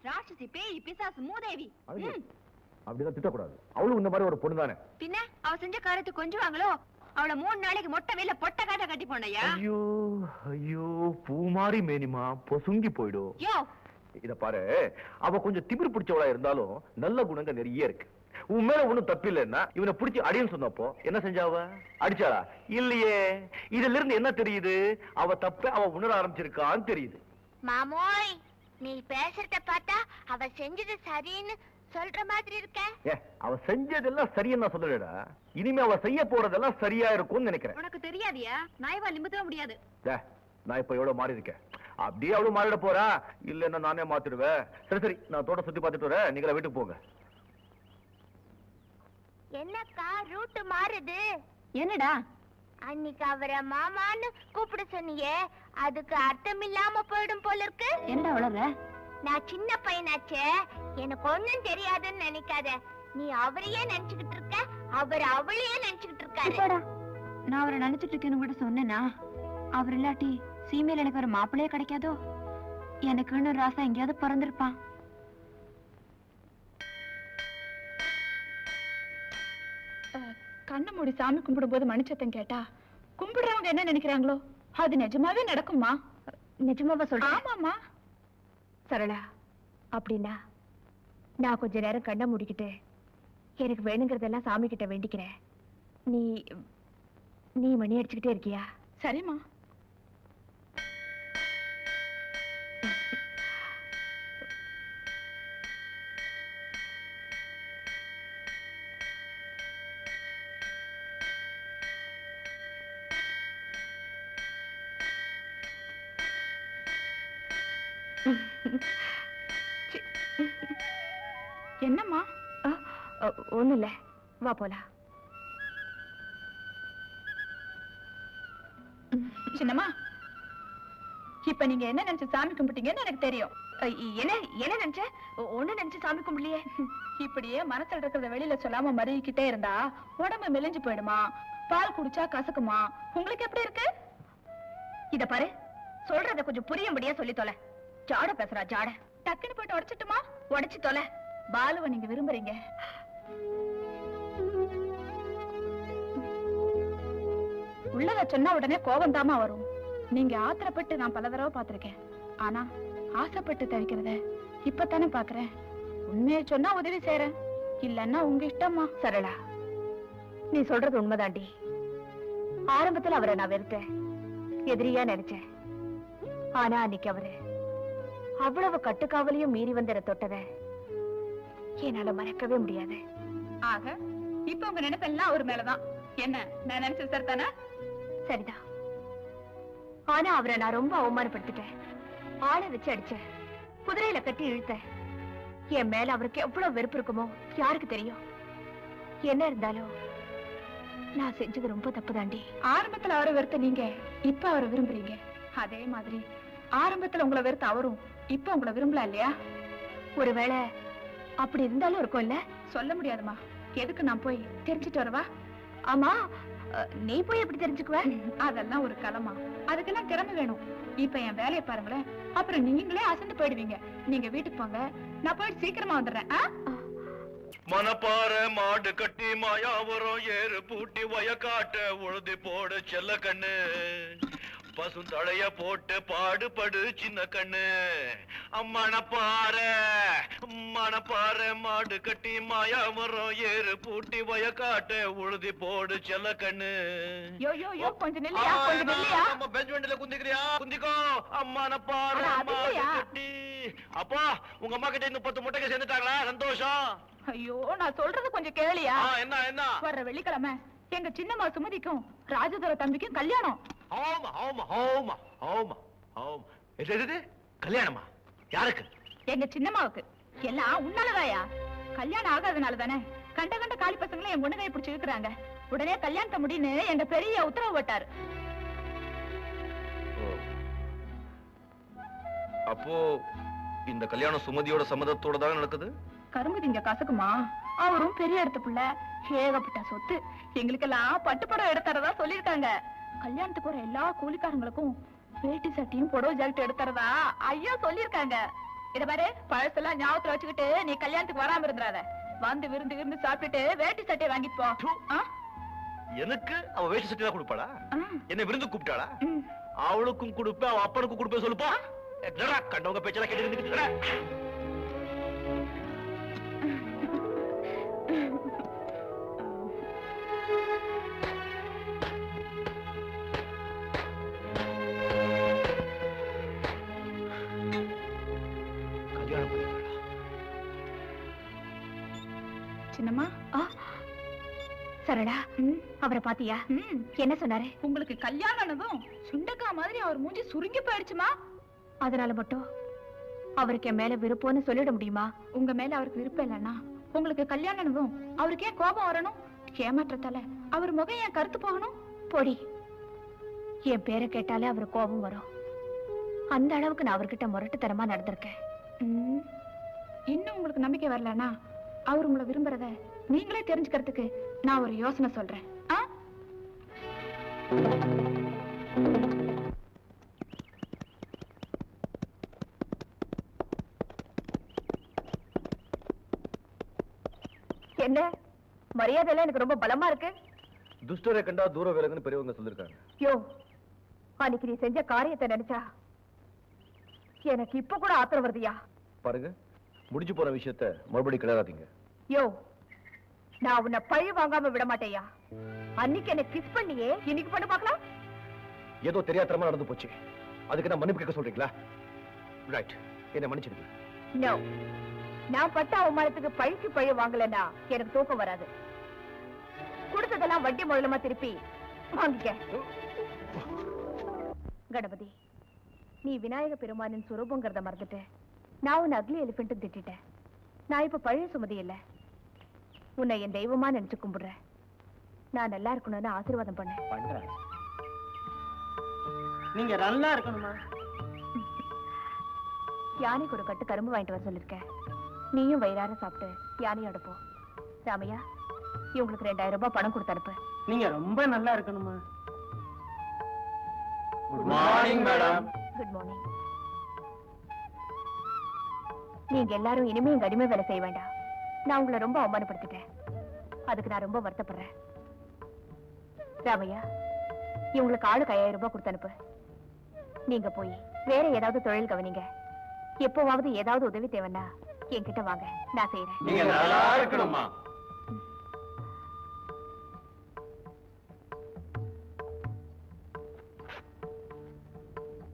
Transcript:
ராட்சசி பேய் பிசாசு மூதேவி. அப்படிதான் திட்டக்கூடாது. அவளும் இந்த மாதிரி ஒரு பொண்ணு தானே. பின்ன அவ செஞ்ச காரியத்தை கொஞ்சுவாங்களோ? அவளை 3 நாளைக்கு மொட்டை வெயில பொட்ட காட்ட கட்டி போனையா? ஐயோ ஐயோ, பூமாரி மேனிமா பொசுங்கி போயிடும். யோ இத பாரு, அவ கொஞ்சம் திமிரு பிடிச்சவளா இருந்தாலும் நல்ல குணங்கள் நிறைய இருக்கு. உன் மேல ஒண்ணும் தப்பு இல்லைன்னா இவனை பிடிச்சி அடின்னு சொன்னப்போ என்ன செஞ்சாவ? அடிச்சாளா? இல்லையே. இதுல இருந்து என்ன தெரியுது? அவ தப்ப அவ உணர ஆரம்பிச்சிருக்கான்னு தெரியுது. மாமோய், நீ பேசுறத பார்த்தா அவ செஞ்சது சரின்னு சொல்ற மாதிரி இருக்க. அவ செஞ்சதெல்லாம் சரியா சொல்லலடா. இனிமே அவ செய்ய போறதெல்லாம் சரியா இருக்கும்னு நினைக்கிறேன். உனக்கு தெரியாதியா? நாய்வா நிமித்தவே முடியாது. நான் இப்ப எவ்வளவு மாறி இருக்கேன். அப்படியே அவ்வளவு மாறிட போறா. இல்லன்னா நானே மாத்திடுவேன். சரி சரி, நான் தோட்ட சுத்தி பார்த்துட்டு வரேன். நீங்களா வீட்டுக்கு போங்க. என்னக்கா ரூட் மாறுது? என்னடா? அன்னைக்கு அவரை மாமான்னு கூப்பிட சொன்னியே, அதுக்கு அர்த்தம் இல்லாம போயிடும் போல இருக்கு. என்னடா வளர்ற? நான் சின்ன பையனாச்சே, எனக்கு ஒண்ணும் தெரியாதுன்னு நினைக்காத. நீ அவரையே நினைச்சுக்கிட்டு இருக்க, அவர் அவளையே நினைச்சுக்கிட்டு இருக்காரு. நான் அவரை நினைச்சிட்டு இருக்கேன்னு கூட சொன்னேனா? அவர் இல்லாட்டி சீமையில எனக்கு ஒரு மாப்பிள்ளையே கிடைக்காதோ? எனக்குன்னு ராசா எங்கேயாவது பிறந்திருப்பான். கண்ணு மூடி சாமி கும்பிடும் போது மணிச்சத்தம் கேட்டா கும்பிடுறவங்க என்ன நினைக்கிறாங்களோ அது நிஜமாவே நடக்குமா? நிஜமாவா சொல்ற? ஆமாமா. சரளா, அப்படின்னா நான் கொஞ்ச நேரம் கண்ணை மூடிக்கிட்டு எனக்கு வேணுங்கிறதெல்லாம் சாமி கிட்ட வேண்டிக்கிறேன். நீ நீ மணி அடிச்சுக்கிட்டே இருக்கியா? சரிம்மா. என்னம்மா? ஒண்ணும் இல்ல, வா போலாம். சின்னம்மா, இப்ப நீங்க என்ன நினைச்சு சாமி கும்பிட்டீங்கன்னு எனக்கு தெரியும். என்ன என்ன நினைச்ச? ஒண்ணு நினைச்சு சாமி கும்பிடலையே. இப்படியே மனசுல இருக்கிறத வெளியில சொல்லாம மறிக்கிட்டே இருந்தா உடம்பு மெலிஞ்சு போயிடுமா, பால் குடிச்சா கசக்குமா. உங்களுக்கு எப்படி இருக்கு? இத பாரு, சொல்றத கொஞ்சம் புரியும்படியா சொல்லி தொலை. ஜாட பேசுறா ஜாட. டக்குன்னு போயிட்டு உடைச்சிட்டுமா? உடைச்சு தொலை. பாலுவை நீங்க விரும்புறீங்க. உள்ளத சொன்னா உடனே கோபம் தாமா வரும். நீங்க ஆத்திரப்பட்டு நான் பல தடவை பாத்திருக்கேன். ஆனா ஆசைப்பட்டு தவிக்கிறத இப்பதானே பாக்குறேன். உண்மையை சொன்னா உதவி செய்யறேன், இல்லன்னா உங்க இஷ்டமா. சரளா, நீ சொல்றது உண்மைதாண்டி. ஆரம்பத்துல அவரை நான் வெறுத்தேன், எதிரியா நினைச்சேன். ஆனா அன்னைக்கு அவரு அவ்வளவு கட்டுக்காவலையும் மீறி வந்த தொட்டத என்னால மறக்கவே முடியாது. ஆக இப்ப உங்க நினைப்பெல்லாம் ஒரு மேலதான். என்ன நான் நினைச்சது சரிதானே? சரிதான். ஆனா அவரை நான் ரொம்ப அவமானப்படுத்திட்டேன். ஆளை வச்சு அடிச்சேன், குதிரையில கட்டி இழுத்தேன். என் மேல அவருக்கு எவ்வளவு வெறுப்பு இருக்குமோ யாருக்கு தெரியும். என்ன இருந்தாலும் நான் செஞ்சது ரொம்ப தப்பு தாண்டி. ஆரம்பத்துல அவரை வெறுத்த நீங்க இப்ப அவரை விரும்புறீங்க. அதே மாதிரி ஆரம்பத்துல உங்களை வெறுத்த அவரும் இப்ப உங்களை விரும்பல இல்லையா? ஒருவேளை அப்படி இருந்தாலும் இருக்கும் இல்ல? சொல்ல முடியாதுமா. எதுக்கு நான் போய் தெரிஞ்சுட்டு வரவா? ஆமா, நீ போய் எப்படி தெரிஞ்சுக்குவ? அதெல்லாம் ஒரு கலமா, அதுக்கெல்லாம் திறமை வேணும். இப்ப என் வேலையை பாருங்களேன், அப்புறம் நீங்களே அசந்து போயிடுவீங்க. நீங்க வீட்டுக்கு போங்க, நான் போயிட்டு சீக்கிரமா வந்துடுறேன். மனப்பாற மாடு கட்டி மாயாவரம் ஏறு பூட்டி வயக்காட்ட உழுதி போடு செல்ல கண்ணு, பசும் தழைய போட்டு பாடுபடு சின்ன கண்ணு. மனப்பாற மாடு கட்டி மாயாவரம் ஏறு பூட்டி வயக்காட்ட உழுதி போடு செல்ல கண்ணு. யோ யோ யோ, கொஞ்சம் நில்லையா, கொஞ்சம் நில்லையா. நம்ம பெஞ்ச் வண்டியில குந்திக்கிறியா? குந்திக்கோ. மனப்பாற மாடு கட்டி. அப்பா, உங்க அம்மா கிட்ட இன்னும் 10 முட்டைக்கு சேர்ந்துட்டாங்களா? சந்தோஷம். ஐயோ, நான் சொல்றது கொஞ்சம் கேளியா? என்ன என்ன? வர்ற வெள்ளிக்கிழமை எங்க சின்னம்மா சுமதிக்கும் ராஜதுரை தம்பிக்கும் கல்யாணம். ஆமா ஆமா ஆமா ஆமா ஆமா. எது கல்யாணமா? யாருக்கு? எங்க சின்னம்மாவுக்கு. எல்லாம் உன்னாலதாயா? கல்யாணம் ஆகாதனால தானே கண்ட கண்ட காலி பசங்களை என் பொண்ணுகையை பிடிச்சி இருக்கிறாங்க. உடனே கல்யாணத்தை முடின்னு எங்க பெரிய உத்தரவு போட்டாரு. அப்போ இந்த கல்யாணம் சுமதியோட சம்மதத்தோட தான் நடக்குது? கரும்பு திங்க கசக்குமா? அவரும் பெரிய இடத்து புள்ள, ஏகப்பட்ட சொத்து. எங்களுக்கெல்லாம் பட்டுப்படம் எடுத்துறதா சொல்லிருக்காங்க. கல்யாணத்துக்கு வர எல்லா கூலிக்காரங்களுக்கும் வேட்டி சட்டியும் புடவை ஜாக்கெட் எடுத்துறதா ஐயா சொல்லிருக்காங்க. இத பாரு, பழசெல்லாம் ஞாபகத்துல வச்சுக்கிட்டு நீ கல்யாணத்துக்கு வராம இருந்துறாத. வந்து விருந்து சாப்பிட்டுட்டு வேட்டி சட்டையை வாங்கிட்டு போ. எனக்கு அவ வேட்டி சட்டை தான் கொடுப்பாளா? என்ன விருந்து கூப்பிட்டாளா? அவளுக்கும் கொடுப்பேன், அவ அப்பனுக்கும் கொடுப்பேன் சொல்லுப்பா. கண்டவங்க பேச்செல்லாம் கேட்டு சின்னம்மா. சரளா, அவரை பாத்தியா? என்ன சொன்னாரு? உங்களுக்கு கல்யாணம் ஆனதும் சுண்டக்கா மாதிரி அவர் மூஞ்சி சுருங்கி போயிடுச்சுமா. அதனால மட்டும் அவருக்கு என் மேல விருப்பம்னு சொல்லிட முடியுமா? உங்க மேல அவருக்கு விருப்பம் இல்லைன்னா உங்களுக்கு கல்யாணம் ஆனதும் அவருக்கு ஏன் கோபம் வரணும்? ஏமாற்றத்தால அவர் முகம் ஏன் கருத்து போகணும்? பொடி, என் பேரை கேட்டாலே அவர் கோபம் வரும். அந்த அளவுக்கு நான் அவர்கிட்ட முரட்டுத்தனமா நடந்திருக்கேன். இன்னும் உங்களுக்கு நம்பிக்கை வரலன்னா அவர் உங்களை விரும்புறத நீங்களே தெரிஞ்சுக்கிறதுக்கு நான் ஒரு யோசனை சொல்றேன். என்ன மரியாதை எனக்கு ரொம்ப பலமா இருக்கு. துஷ்டரை கண்டா தூர விலகுன்னு பெரியவங்க சொல்லிருக்காங்க. யோ, அன்னைக்கு நீ செஞ்ச காரியத்தை நினைச்சா எனக்கு இப்ப கூட ஆத்திரம் வருதியா? பாருங்க, முடிஞ்சு போற விஷயத்த மறுபடியும் கிளறாதீங்க. யோ, நான் உன்னை பழி வாங்காம விட மாட்டேயா. அன்னைக்கு என்ன கிஸ் பண்ணியே, இன்னைக்கு பண்ண பார்க்கலாம். ஏதோ தெரியாதரமா நடந்து போச்சு, அதுக்கு நான் மன்னிப்பு கேட்க சொல்றீங்களா? ரைட், என்ன மன்னிச்சிடுங்க. நோ, நான் பட்ட அவமானத்துக்கு பழிக்கு பழி வாங்கலன்னா எனக்கு தூக்கம் வராது. கொடுத்ததெல்லாம் வட்டி முதலமா திருப்பி வாங்கிக்க. கணபதி, நீ விநாயக பெருமானின் சுரூபங்கிறத மறந்துட்டு நான் உன்னை அக்லி எலிபென்ட் திட்டேன். நான் இப்ப பழைய சுமதி இல்ல, உன்னை என் தெய்வமா நினைச்சு கும்பிடுறேன். நான் நல்லா இருக்கணும்னு ஆசீர்வாதம் பண்ணேன். நீங்க நல்லா இருக்கணுமா? யானைக்கு ஒரு கட்டு கரும்பு வாங்கிட்டு வர சொல்லிருக்கேன். நீயும் வயிறார சாப்பிட்டு யானையோட போ. ராமையா, இவங்களுக்கு 2000 ரூபாய் பணம் கொடுத்து அனுப்பு. நீங்க ரொம்ப நல்லா இருக்கணுமா? Good morning madam. Good morning. நீங்க எல்லாரும் இனிமே எங்க அடிமை வேலை செய்ய வேண்டாம். நான் உங்களை ரொம்ப அவமானப்படுத்திட்டேன், அதுக்கு நான் ரொம்ப வருத்தப்படுறேன். ராமையா, இவங்களுக்கு ஆளுக்கு 5000 ரூபாய் கொடுத்து அனுப்பு. நீங்க போய் வேற ஏதாவது தொழில் கவனிங்க. எப்பவாவது ஏதாவது உதவி தேவைன்னா என்கிட்ட வாங்க, நான் செய்யறேன். நீங்க நல்லா இருக்கணுமா?